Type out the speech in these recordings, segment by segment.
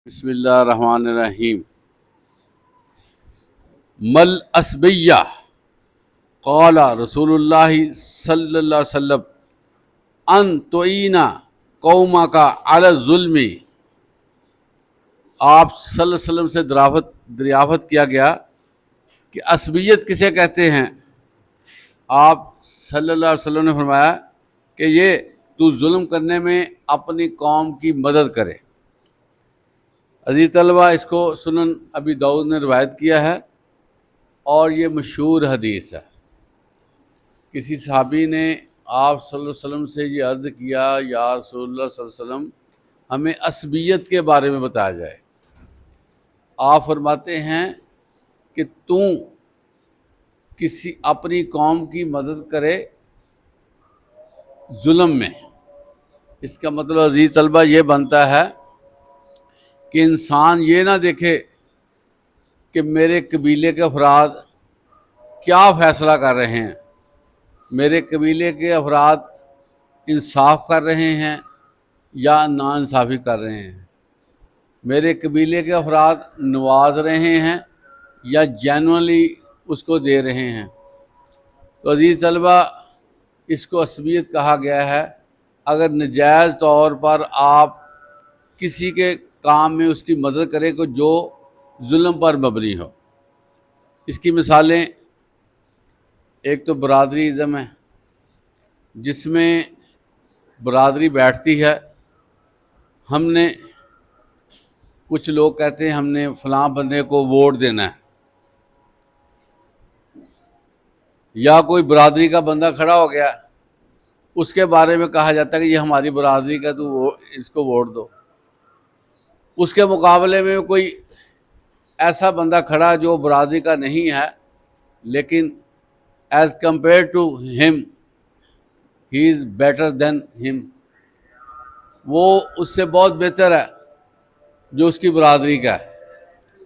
بسم اللہ الرحمن الرحیم۔ مل اسبیہ قال رسول اللہ صلی اللہ علیہ وسلم ان تعین قومک علی الظلم۔ آپ صلی اللہ علیہ وسلم سے دریافت کیا گیا کہ عصبیت کسے کہتے ہیں؟ آپ صلی اللہ علیہ وسلم نے فرمایا کہ یہ تو ظلم کرنے میں اپنی قوم کی مدد کرے۔ عزیز طلبہ، اس کو سنن ابی داؤد نے روایت کیا ہے اور یہ مشہور حدیث ہے۔ کسی صحابی نے آپ صلی اللہ علیہ وسلم سے یہ عرض کیا، یا رسول اللہ صلی اللہ علیہ وسلم ہمیں عصبیت کے بارے میں بتایا جائے۔ آپ فرماتے ہیں کہ تو کسی اپنی قوم کی مدد کرے ظلم میں۔ اس کا مطلب عزیز طلبہ یہ بنتا ہے کہ انسان یہ نہ دیکھے کہ میرے قبیلے کے افراد کیا فیصلہ کر رہے ہیں، میرے قبیلے کے افراد انصاف کر رہے ہیں یا ناانصافی کر رہے ہیں، میرے قبیلے کے افراد نواز رہے ہیں یا جینوئنلی اس کو دے رہے ہیں۔ تو عزیز طلبہ، اس کو عصبیت کہا گیا ہے اگر ناجائز طور پر آپ کسی کے کام میں اس کی مدد کرے کہ جو ظلم پر مبنی ہو۔ اس کی مثالیں، ایک تو برادری ازم ہے، جس میں برادری بیٹھتی ہے، ہم نے کچھ لوگ کہتے ہیں ہم نے فلاں بندے کو ووٹ دینا ہے، یا کوئی برادری کا بندہ کھڑا ہو گیا، اس کے بارے میں کہا جاتا ہے کہ یہ ہماری برادری کا، تو اس کو ووٹ دو۔ اس کے مقابلے میں کوئی ایسا بندہ کھڑا جو برادری کا نہیں ہے، لیکن ایز کمپیئر ٹو ہم ہی از بیٹر دین ہم، وہ اس سے بہت بہتر ہے جو اس کی برادری کا ہے،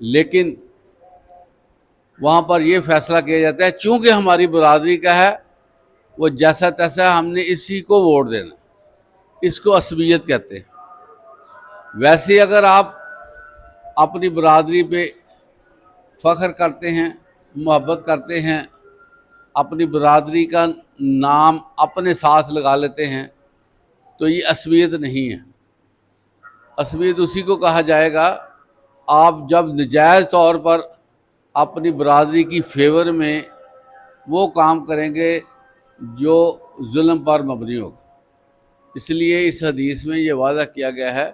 لیکن وہاں پر یہ فیصلہ کیا جاتا ہے چونکہ ہماری برادری کا ہے، وہ جیسا تیسا ہم نے اسی کو ووٹ دینا۔ اس کو عصبیت کہتے ہیں۔ ویسے اگر آپ اپنی برادری پہ فخر کرتے ہیں، محبت کرتے ہیں، اپنی برادری کا نام اپنے ساتھ لگا لیتے ہیں، تو یہ عصبیت نہیں ہے۔ عصبیت اسی کو کہا جائے گا آپ جب ناجائز طور پر اپنی برادری کی فیور میں وہ کام کریں گے جو ظلم پر مبنی ہوگا۔ اس لیے اس حدیث میں یہ وعدہ کیا گیا ہے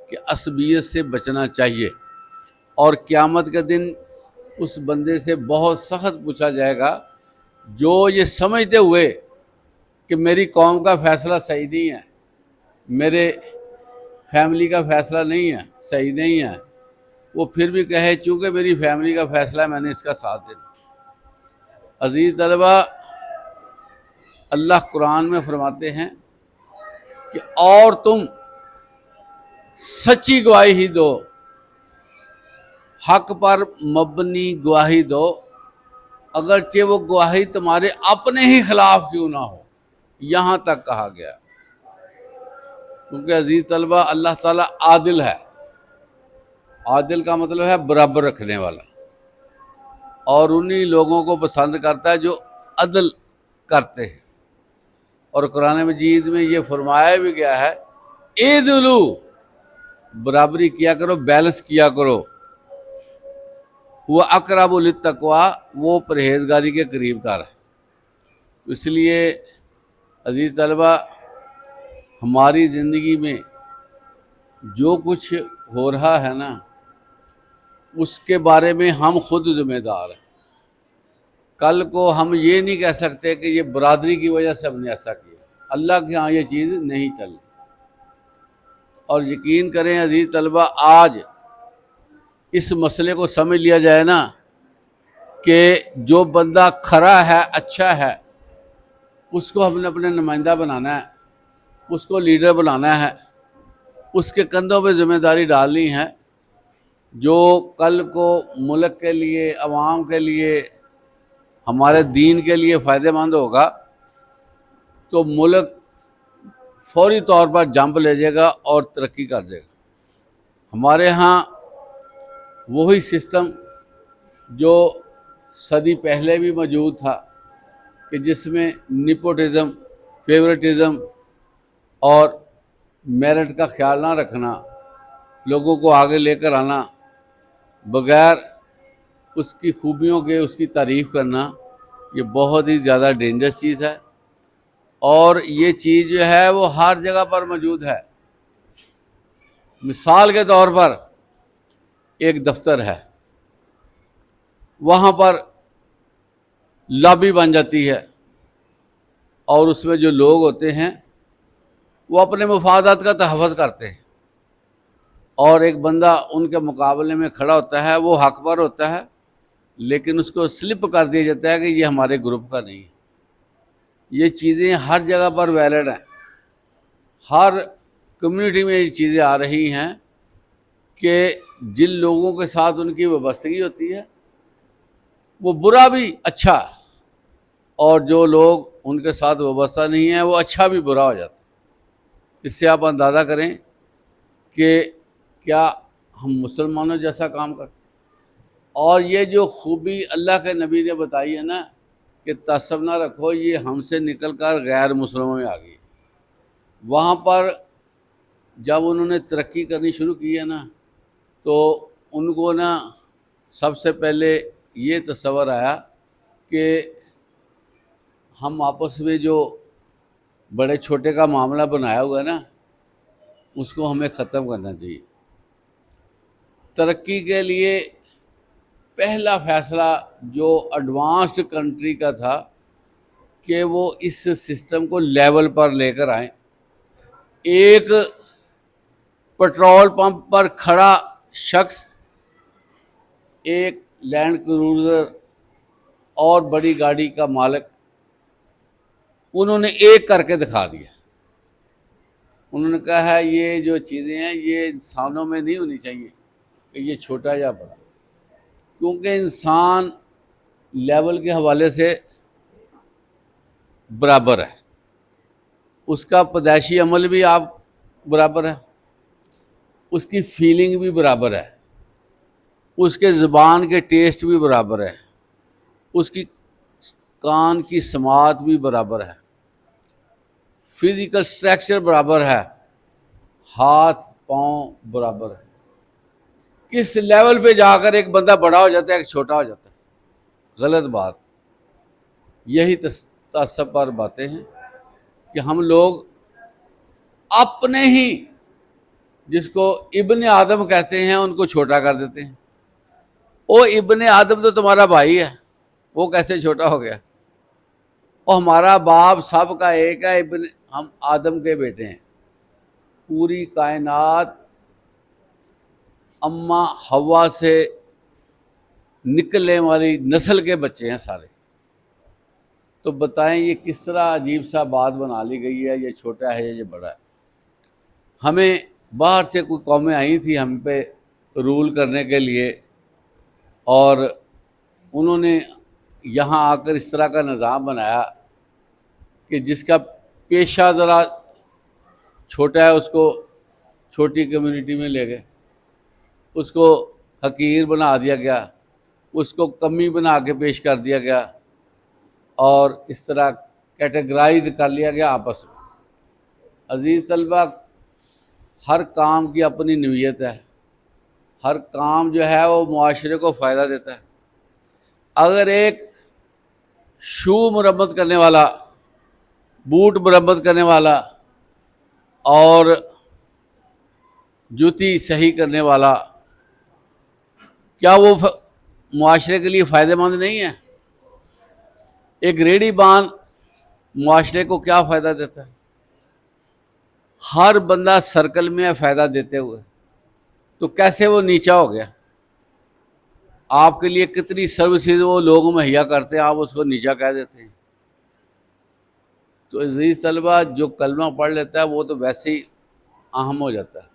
کہ عصبیت سے بچنا چاہیے، اور قیامت کے دن اس بندے سے بہت سخت پوچھا جائے گا جو یہ سمجھتے ہوئے کہ میری قوم کا فیصلہ صحیح نہیں ہے، میرے فیملی کا فیصلہ نہیں ہے، صحیح نہیں ہے، وہ پھر بھی کہے چونکہ میری فیملی کا فیصلہ ہے میں نے اس کا ساتھ دینا۔ عزیز طلبہ، اللہ قرآن میں فرماتے ہیں کہ اور تم سچی گواہی ہی دو، حق پر مبنی گواہی دو، اگرچہ وہ گواہی تمہارے اپنے ہی خلاف کیوں نہ ہو۔ یہاں تک کہا گیا، کیونکہ عزیز طلبہ اللہ تعالیٰ عادل ہے۔ عادل کا مطلب ہے برابر رکھنے والا، اور انہی لوگوں کو پسند کرتا ہے جو عدل کرتے ہیں۔ اور قرآن مجید میں یہ فرمایا بھی گیا ہے اعدلوا، برابری کیا کرو، بیلنس کیا کرو، وہ اقرب للتقویٰ، وہ پرہیزگاری کے قریب تر ہے۔ اس لیے عزیز طلبہ، ہماری زندگی میں جو کچھ ہو رہا ہے نا، اس کے بارے میں ہم خود ذمہ دار ہیں۔ کل کو ہم یہ نہیں کہہ سکتے کہ یہ برادری کی وجہ سے ہم نے ایسا کیا، اللہ کے ہاں یہ چیز نہیں چلی۔ اور یقین کریں عزیز طلبہ، آج اس مسئلے کو سمجھ لیا جائے نا کہ جو بندہ کھرا ہے، اچھا ہے، اس کو ہم نے اپنے نمائندہ بنانا ہے، اس کو لیڈر بنانا ہے، اس کے کندھوں پہ ذمہ داری ڈالنی ہے، جو کل کو ملک کے لیے، عوام کے لیے، ہمارے دین کے لیے فائدہ مند ہوگا، تو ملک فوری طور پر جمپ لے جائے گا اور ترقی کر جائے گا۔ ہمارے ہاں وہی سسٹم جو صدی پہلے بھی موجود تھا کہ جس میں نیپوٹزم، فیورٹزم اور میرٹ کا خیال نہ رکھنا، لوگوں کو آگے لے کر آنا بغیر اس کی خوبیوں کے اس کی تعریف کرنا، یہ بہت ہی زیادہ ڈینجرس چیز ہے، اور یہ چیز جو ہے وہ ہر جگہ پر موجود ہے۔ مثال کے طور پر ایک دفتر ہے، وہاں پر لابی بن جاتی ہے، اور اس میں جو لوگ ہوتے ہیں وہ اپنے مفادات کا تحفظ کرتے ہیں، اور ایک بندہ ان کے مقابلے میں کھڑا ہوتا ہے، وہ حق پر ہوتا ہے، لیکن اس کو سلپ کر دیا جاتا ہے کہ یہ ہمارے گروپ کا نہیں ہے۔ یہ چیزیں ہر جگہ پر ویلڈ ہیں، ہر کمیونٹی میں یہ چیزیں آ رہی ہیں کہ جن لوگوں کے ساتھ ان کی وابستگی ہوتی ہے وہ برا بھی اچھا، اور جو لوگ ان کے ساتھ وابستہ نہیں ہیں وہ اچھا بھی برا ہو جاتا ہے۔ اس سے آپ اندازہ کریں کہ کیا ہم مسلمانوں جیسا کام کرتے ہیں۔ اور یہ جو خوبی اللہ کے نبی نے بتائی ہے نا کہ تعصب نہ رکھو، یہ ہم سے نکل کر غیر مسلموں میں آ گئی۔ وہاں پر جب انہوں نے ترقی کرنی شروع کی ہے نا، تو ان کو نا سب سے پہلے یہ تصور آیا کہ ہم آپس میں جو بڑے چھوٹے کا معاملہ بنایا ہوا ہے نا، اس کو ہمیں ختم کرنا چاہیے۔ ترقی کے لیے پہلا فیصلہ جو ایڈوانسڈ کنٹری کا تھا کہ وہ اس سسٹم کو لیول پر لے کر آئیں۔ ایک پیٹرول پمپ پر کھڑا شخص ایک لینڈ کروزر اور بڑی گاڑی کا مالک، انہوں نے ایک کر کے دکھا دیا۔ انہوں نے کہا ہے یہ جو چیزیں ہیں یہ انسانوں میں نہیں ہونی چاہیے کہ یہ چھوٹا یا بڑا، کیونکہ انسان لیول کے حوالے سے برابر ہے، اس کا پیدائشی عمل بھی آپ برابر ہے، اس کی فیلنگ بھی برابر ہے، اس کے زبان کے ٹیسٹ بھی برابر ہے، اس کی کان کی سماعت بھی برابر ہے، فزیکل اسٹرکچر برابر ہے، ہاتھ پاؤں برابر ہے۔ کس لیول پہ جا کر ایک بندہ بڑا ہو جاتا ہے ایک چھوٹا ہو جاتا ہے؟ غلط بات۔ یہی تعصب پر باتیں ہیں کہ ہم لوگ اپنے ہی جس کو ابن آدم کہتے ہیں ان کو چھوٹا کر دیتے ہیں۔ او ابن آدم تو تمہارا بھائی ہے، وہ کیسے چھوٹا ہو گیا؟ اور ہمارا باپ سب کا ایک ہے، ہم آدم کے بیٹے ہیں۔ پوری کائنات اماں حوا سے نکلنے والی نسل کے بچے ہیں سارے۔ تو بتائیں یہ کس طرح عجیب سا بات بنا لی گئی ہے، یہ چھوٹا ہے یہ بڑا ہے۔ ہمیں باہر سے کوئی قومیں آئی تھی ہم پہ رول کرنے کے لیے، اور انہوں نے یہاں آ کر اس طرح کا نظام بنایا کہ جس کا پیشہ ذرا چھوٹا ہے اس کو چھوٹی کمیونٹی میں لے گئے، اس کو حقیر بنا دیا گیا، اس کو کمی بنا کے پیش کر دیا گیا، اور اس طرح کیٹیگرائز کر لیا گیا آپس میں۔ عزیز طلبہ، ہر کام کی اپنی نوعیت ہے، ہر کام جو ہے وہ معاشرے کو فائدہ دیتا ہے۔ اگر ایک شو مرمت کرنے والا، بوٹ مرمت کرنے والا اور جوتی صحیح کرنے والا، کیا وہ معاشرے کے لیے فائدہ مند نہیں ہے؟ ایک ریڑھی باندھ معاشرے کو کیا فائدہ دیتا ہے؟ ہر بندہ سرکل میں ہے فائدہ دیتے ہوئے، تو کیسے وہ نیچا ہو گیا؟ آپ کے لیے کتنی سروسز وہ لوگ مہیا کرتے ہیں، آپ اس کو نیچا کہہ دیتے ہیں۔ تو عزیز طلبہ، جو کلمہ پڑھ لیتا ہے وہ تو ویسے ہی اہم ہو جاتا ہے۔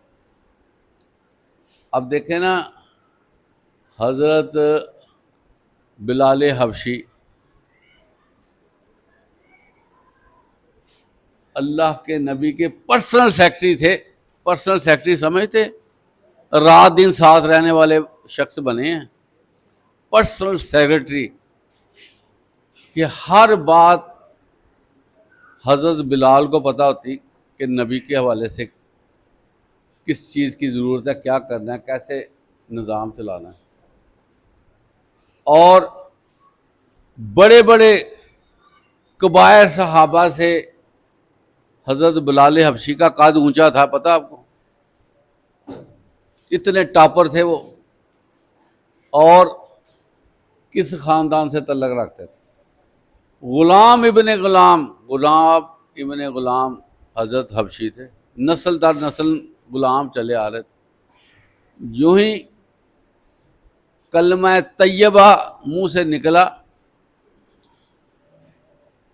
اب دیکھیں نا، حضرت بلال حبشی اللہ کے نبی کے پرسنل سیکرٹری تھے۔ پرسنل سیکرٹری سمجھتے؟ رات دن ساتھ رہنے والے شخص بنے ہیں پرسنل سیکرٹری، کہ ہر بات حضرت بلال کو پتہ ہوتی کہ نبی کے حوالے سے کس چیز کی ضرورت ہے، کیا کرنا ہے، کیسے نظام چلانا ہے. اور بڑے بڑے کبائر صحابہ سے حضرت بلال حبشی کا قد اونچا تھا، پتہ آپ کو، اتنے ٹاپر تھے وہ. اور کس خاندان سے تعلق رکھتے تھے؟ غلام ابن غلام حضرت حبشی تھے، نسل در نسل غلام چلے آ رہے تھے. یوں ہی کلمہ طیبہ منہ سے نکلا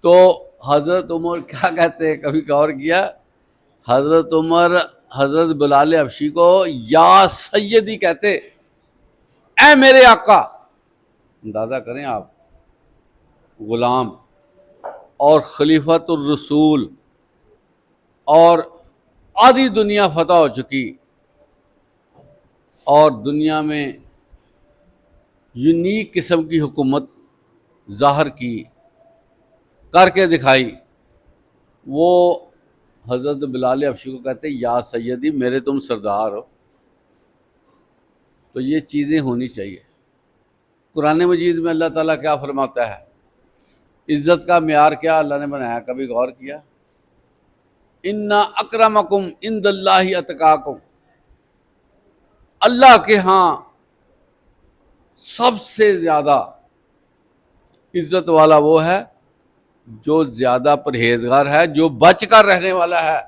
تو حضرت عمر کیا کہتے ہیں، کبھی غور کیا؟ حضرت عمر حضرت بلال حبشی کو یا سیدی کہتے، اے میرے آقا. اندازہ کریں آپ، غلام اور خلیفۃ الرسول، اور آدھی دنیا فتح ہو چکی، اور دنیا میں یونیک قسم کی حکومت ظاہر کی، کر کے دکھائی. وہ حضرت بلال حبشی کو کہتے یا سیدی، میرے تم سردار ہو. تو یہ چیزیں ہونی چاہیے. قرآن مجید میں اللہ تعالیٰ کیا فرماتا ہے، عزت کا معیار کیا اللہ نے بنایا، کبھی غور کیا؟ ان اکرمکم عند اللہ اتقاکم، اللہ کے ہاں سب سے زیادہ عزت والا وہ ہے جو زیادہ پرہیزگار ہے، جو بچ کر رہنے والا ہے،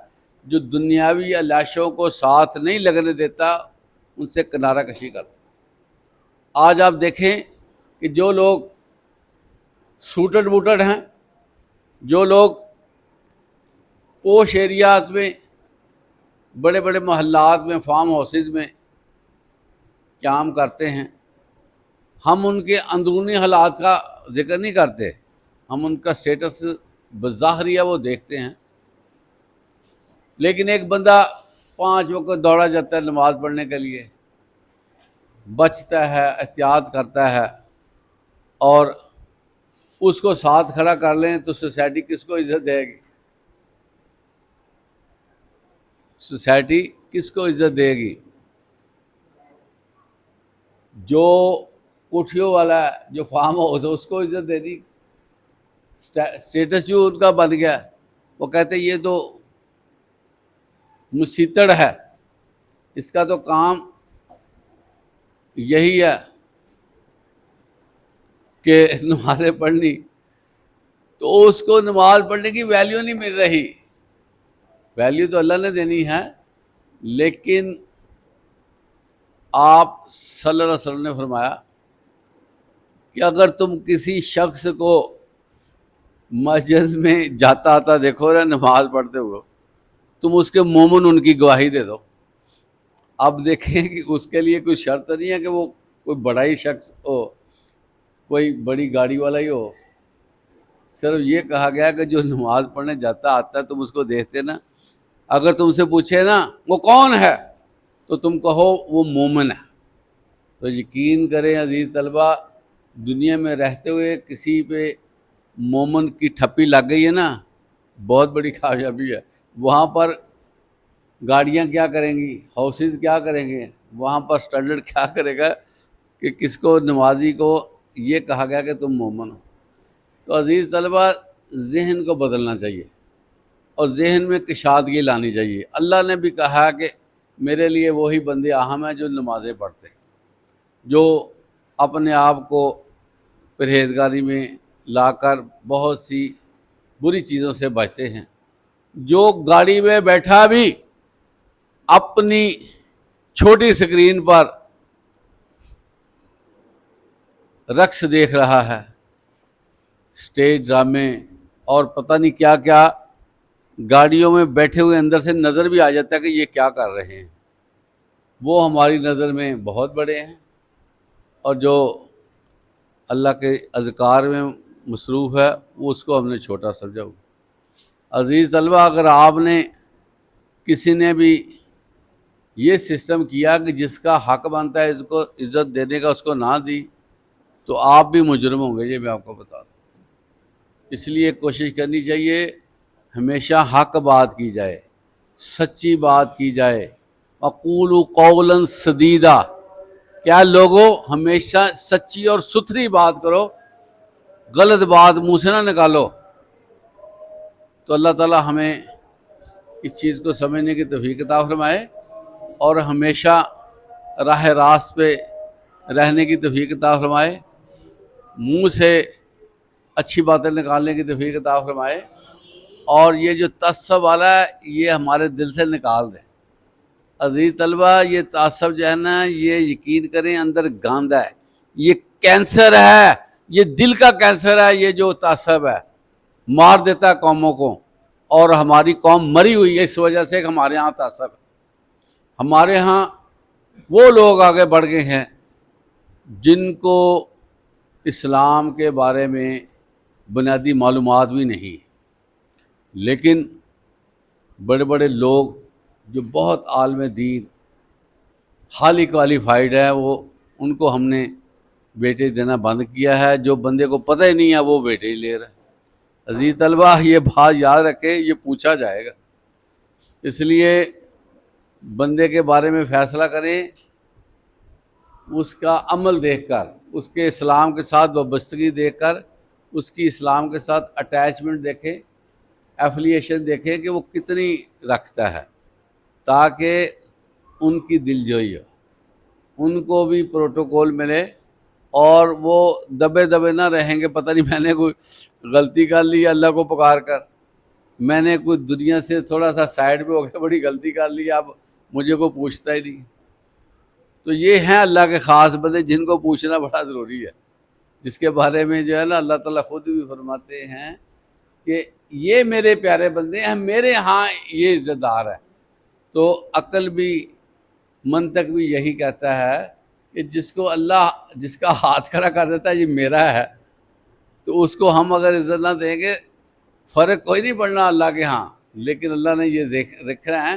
جو دنیاوی عیاشوں کو ساتھ نہیں لگنے دیتا، ان سے کنارہ کشی کرتا. آج آپ دیکھیں کہ جو لوگ سوٹڈ بوٹڈ ہیں، جو لوگ پوش ایریاز میں، بڑے بڑے محلات میں، فارم ہاؤسز میں قیام کرتے ہیں، ہم ان کے اندرونی حالات کا ذکر نہیں کرتے، ہم ان کا سٹیٹس بظاہریہ وہ دیکھتے ہیں. لیکن ایک بندہ 5 وقت دوڑا جاتا ہے نماز پڑھنے کے لیے، بچتا ہے، احتیاط کرتا ہے، اور اس کو ساتھ کھڑا کر لیں تو سوسائٹی کس کو عزت دے گی؟ سوسائٹی کس کو عزت دے گی؟ جو کوٹھیوں والا ہے، جو فارم ہاؤس ہے، اس کو عزت دے دی. اسٹیٹس جو ان کا بن گیا، وہ کہتے یہ تو مسیتڑ ہے، اس کا تو کام یہی ہے کہ نمازیں پڑھنی. تو اس کو نماز پڑھنے کی ویلیو نہیں مل رہی. ویلیو تو اللہ نے دینی ہے، لیکن آپ صلی اللہ علیہ وسلم نے فرمایا کہ اگر تم کسی شخص کو مسجد میں جاتا آتا دیکھو نا نماز پڑھتے ہوئے، تم اس کے مومن ان کی گواہی دے دو. اب دیکھیں کہ اس کے لیے کوئی شرط نہیں ہے کہ وہ کوئی بڑا ہی شخص ہو، کوئی بڑی گاڑی والا ہی ہو. صرف یہ کہا گیا کہ جو نماز پڑھنے جاتا آتا ہے تم اس کو دیکھتے نا، اگر تم سے پوچھے نا وہ کون ہے تو تم کہو وہ مومن ہے. تو یقین کریں عزیز طلبہ، دنیا میں رہتے ہوئے کسی پہ مومن کی ٹھپی لگ گئی ہے نا، بہت بڑی کامیابی ہے. وہاں پر گاڑیاں کیا کریں گی، ہاؤسز کیا کریں گے، وہاں پر سٹینڈرڈ کیا کرے گا کہ کس کو، نمازی کو یہ کہا گیا کہ تم مومن ہو. تو عزیز طلبہ، ذہن کو بدلنا چاہیے اور ذہن میں کشادگی لانی چاہیے. اللہ نے بھی کہا کہ میرے لیے وہی بندے اہم ہیں جو نمازیں پڑھتے ہیں، جو اپنے آپ کو پرہیزگاری میں لا کر بہت سی بری چیزوں سے بچتے ہیں، جو گاڑی میں بیٹھا بھی اپنی چھوٹی اسکرین پر رقص دیکھ رہا ہے، سٹیج ڈرامے اور پتہ نہیں کیا کیا، گاڑیوں میں بیٹھے ہوئے اندر سے نظر بھی آ جاتا ہے کہ یہ کیا کر رہے ہیں. وہ ہماری نظر میں بہت بڑے ہیں، اور جو اللہ کے اذکار میں مصروف ہے وہ اس کو ہم نے چھوٹا سمجھا. عزیز طلبہ، اگر آپ نے کسی نے بھی یہ سسٹم کیا کہ جس کا حق بنتا ہے اس کو عزت دینے کا اس کو نہ دی تو آپ بھی مجرم ہوں گے، یہ میں آپ کو بتا دوں۔ اس لیے کوشش کرنی چاہیے ہمیشہ حق بات کی جائے، سچی بات کی جائے۔ وقولوا قولا سدیدا، کیا لوگوں ہمیشہ سچی اور ستھری بات کرو، غلط بات منہ سے نہ نکالو۔ تو اللہ تعالی ہمیں اس چیز کو سمجھنے کی توفیق عطا فرمائے اور ہمیشہ راہ راست پہ رہنے کی توفیق عطا فرمائے، منہ سے اچھی باتیں نکالنے کی توفیق عطا فرمائے، اور یہ جو تعصب والا ہے یہ ہمارے دل سے نکال دیں۔ عزیز طلبہ، یہ تعصب جو ہے نا، یہ یقین کریں اندر گاندہ ہے، یہ کینسر ہے، یہ دل کا کینسر ہے۔ یہ جو تعصب ہے مار دیتا ہے قوموں کو، اور ہماری قوم مری ہوئی ہے اس وجہ سے کہ ہمارے ہاں تعصب ہے۔ ہمارے ہاں وہ لوگ آگے بڑھ گئے ہیں جن کو اسلام کے بارے میں بنیادی معلومات بھی نہیں، لیکن بڑے بڑے لوگ جو بہت عالم دین حالی کوالیفائڈ ہے، وہ ان کو ہم نے بیٹے دینا بند کیا ہے۔ جو بندے کو پتہ ہی نہیں ہے وہ بیٹے ہی لے رہا ہے۔ عزیز طلبہ، یہ بات یاد رکھیں، یہ پوچھا جائے گا۔ اس لیے بندے کے بارے میں فیصلہ کریں اس کا عمل دیکھ کر، اس کے اسلام کے ساتھ وابستگی دیکھ کر، اس کی اسلام کے ساتھ اٹیچمنٹ دیکھیں، ایفیلیشن دیکھیں کہ وہ کتنی رکھتا ہے، تاکہ ان کی دل جوئی ہو، ان کو بھی پروٹوکول ملے، اور وہ دبے دبے نہ رہیں گے پتہ نہیں میں نے کوئی غلطی کر لی اللہ کو پکار کر، میں نے کوئی دنیا سے تھوڑا سا سائڈ پہ ہو کے بڑی غلطی کر لی، اب مجھے کوئی پوچھتا ہی نہیں۔ تو یہ ہیں اللہ کے خاص بندے جن کو پوچھنا بڑا ضروری ہے، جس کے بارے میں جو ہے نا اللہ تعالیٰ خود بھی فرماتے ہیں کہ یہ میرے پیارے بندے ہیں، میرے ہاں یہ عزت دار ہے۔ تو عقل بھی، منطق بھی یہی کہتا ہے کہ جس کو اللہ جس کا ہاتھ کھڑا کر دیتا ہے یہ میرا ہے، تو اس کو ہم اگر عزت نہ دیں گے فرق کوئی نہیں پڑنا اللہ کے ہاں۔ لیکن اللہ نے یہ دیکھ رہے ہیں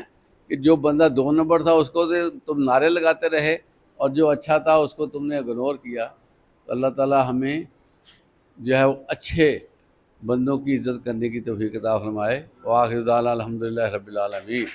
کہ جو بندہ 2 نمبر تھا اس کو تم نعرے لگاتے رہے، اور جو اچھا تھا اس کو تم نے اگنور کیا۔ تو اللہ تعالیٰ ہمیں جو ہے اچھے بندوں کی عزت کرنے کی توفیق عطا فرمائے۔ وآخر دعوانا الحمدللہ رب العالمین۔